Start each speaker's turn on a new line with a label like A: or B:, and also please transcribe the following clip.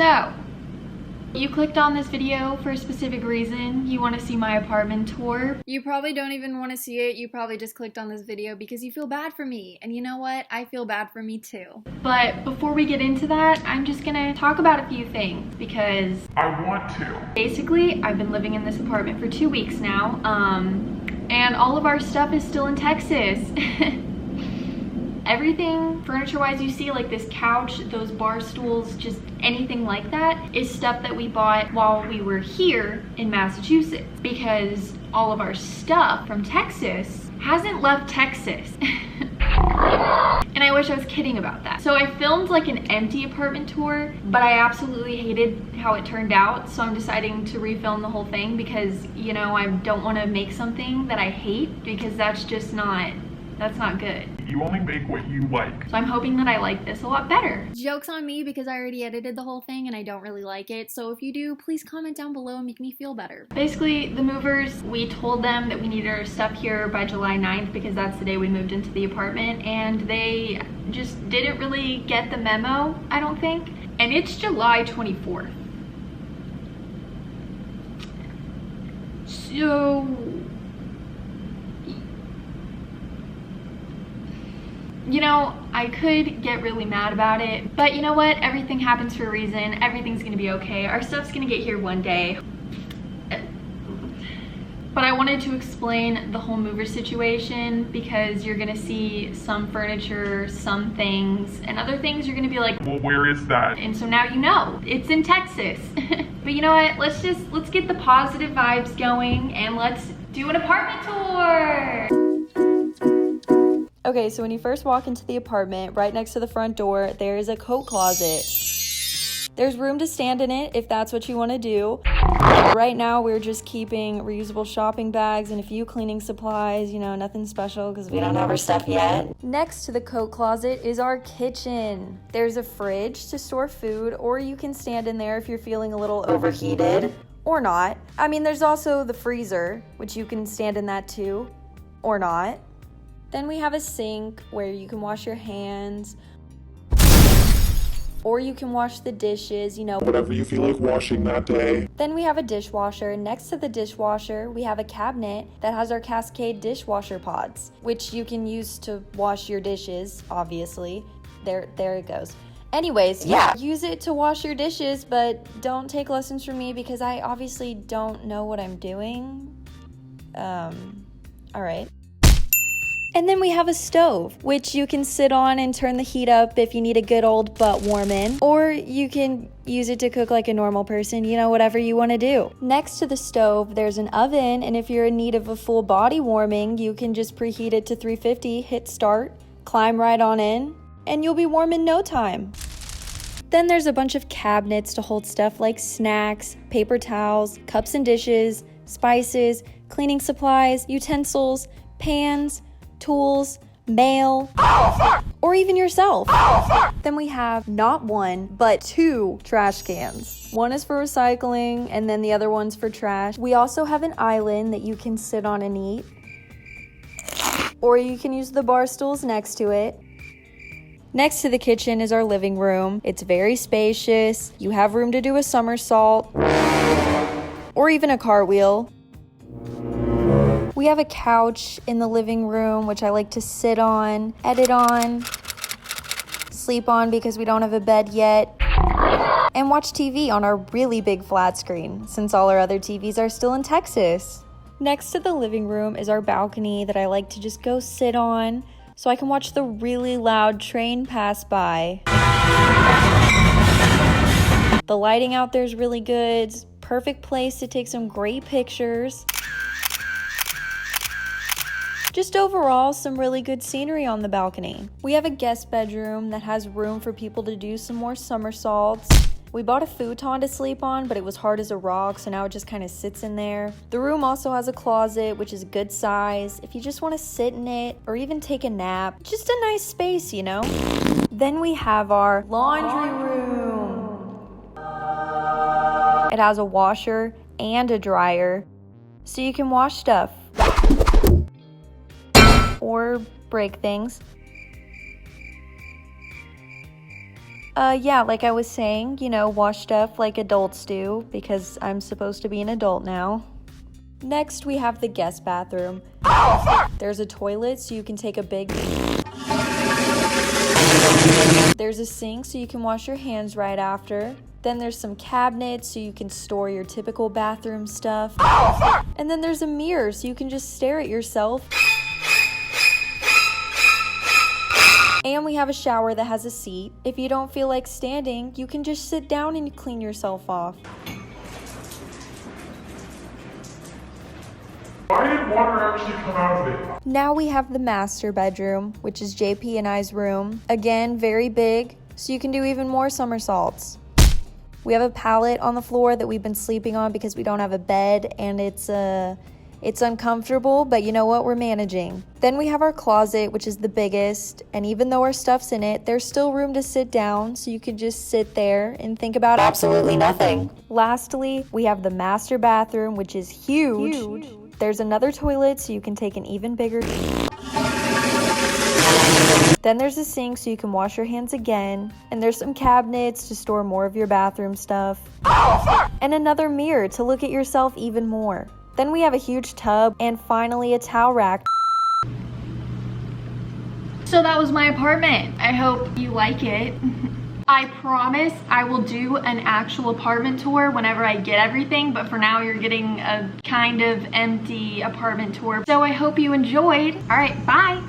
A: So, you clicked on this video for a specific reason. You want to see my apartment tour. You probably don't even want to see it. You probably just clicked on this video because you feel bad for me. And you know what? I feel bad for me too. But before we get into that, I'm just gonna talk about a few things because
B: I want to.
A: Basically, I've been living in this apartment for 2 weeks now. And all of our stuff is still in Texas. Everything furniture-wise you see, like this couch, those bar stools, just anything like that, is stuff that we bought while we were here in Massachusetts, because all of our stuff from Texas hasn't left Texas. And I wish I was kidding about that. So I filmed like an empty apartment tour, but I absolutely hated how it turned out. So I'm deciding to refilm the whole thing because, you know, I don't want to make something that I hate, because that's not good.
B: You only make what you like.
A: So I'm hoping that I like this a lot better. Joke's on me because I already edited the whole thing and I don't really like it. So if you do, please comment down below and make me feel better. Basically, the movers, we told them that we needed our stuff here by July 9th because that's the day we moved into the apartment, and they just didn't really get the memo, I don't think. And it's July 24th. So, you know, I could get really mad about it, but you know what? Everything happens for a reason. Everything's gonna be okay. Our stuff's gonna get here one day. But I wanted to explain the whole mover situation because you're gonna see some furniture, some things, and other things you're gonna be like,
B: well, where is that?
A: And so now you know, it's in Texas. But you know what? Let's get the positive vibes going and let's do an apartment tour. Okay, so when you first walk into the apartment, right next to the front door, there is a coat closet. There's room to stand in it if that's what you want to do. Right now, we're just keeping reusable shopping bags and a few cleaning supplies, you know, nothing special because we don't have our stuff yet. Next to the coat closet is our kitchen. There's a fridge to store food, or you can stand in there if you're feeling a little overheated, or not. I mean, there's also the freezer, which you can stand in that too, or not. Then we have a sink where you can wash your hands, or you can wash the dishes, you know,
B: whatever you feel like washing that day.
A: Then we have a dishwasher. Next to the dishwasher, we have a cabinet that has our Cascade dishwasher pods, which you can use to wash your dishes, obviously. There it goes. Anyways, yeah, use it to wash your dishes, but don't take lessons from me because I obviously don't know what I'm doing. All right. And then we have a stove, which you can sit on and turn the heat up if you need a good old butt warming, or you can use it to cook like a normal person, you know, whatever you want to do. Next to the stove, there's an oven, and if you're in need of a full body warming, you can just preheat it to 350, hit start, climb right on in, and you'll be warm in no time. Then there's a bunch of cabinets to hold stuff like snacks, paper towels, cups and dishes, spices, cleaning supplies, utensils, pans, tools, mail, or even yourself. Then we have not one, but 2 trash cans. One is for recycling, and then the other one's for trash. We also have an island that you can sit on and eat, or you can use the bar stools next to it. Next to the kitchen is our living room. It's very spacious. You have room to do a somersault, or even a cartwheel. We have a couch in the living room, which I like to sit on, edit on, sleep on because we don't have a bed yet, and watch TV on our really big flat screen, since all our other TVs are still in Texas. Next to the living room is our balcony that I like to just go sit on so I can watch the really loud train pass by. The lighting out there is really good. Perfect place to take some great pictures. Just overall, some really good scenery on the balcony. We have a guest bedroom that has room for people to do some more somersaults. We bought a futon to sleep on, but it was hard as a rock, so now it just kind of sits in there. The room also has a closet, which is a good size if you just want to sit in it or even take a nap. Just a nice space, you know? Then we have our laundry room. It has a washer and a dryer, so you can wash stuff or break things. Yeah, like I was saying, you know, wash stuff like adults do because I'm supposed to be an adult now. Next, we have the guest bathroom. There's a toilet so you can take a big... There's a sink so you can wash your hands right after. Then there's some cabinets so you can store your typical bathroom stuff. And then there's a mirror so you can just stare at yourself. And we have a shower that has a seat. If you don't feel like standing, you can just sit down and clean yourself off.
B: Why did water actually come out of it?
A: Now we have the master bedroom, which is JP and I's room. Again, very big, so you can do even more somersaults. We have a pallet on the floor that we've been sleeping on because we don't have a bed, and it's uncomfortable, but you know what? We're managing. Then we have our closet, which is the biggest, and even though our stuff's in it, there's still room to sit down, so you can just sit there and think about absolutely nothing. Lastly, we have the master bathroom, which is huge. There's another toilet, so you can take an even bigger... Then there's a sink so you can wash your hands again, and there's some cabinets to store more of your bathroom stuff, and another mirror to look at yourself even more. Then we have a huge tub, and finally a towel rack.
C: So that was my apartment. I hope you like it. I promise I will do an actual apartment tour whenever I get everything, but for now you're getting a kind of empty apartment tour. So I hope you enjoyed. All right, bye.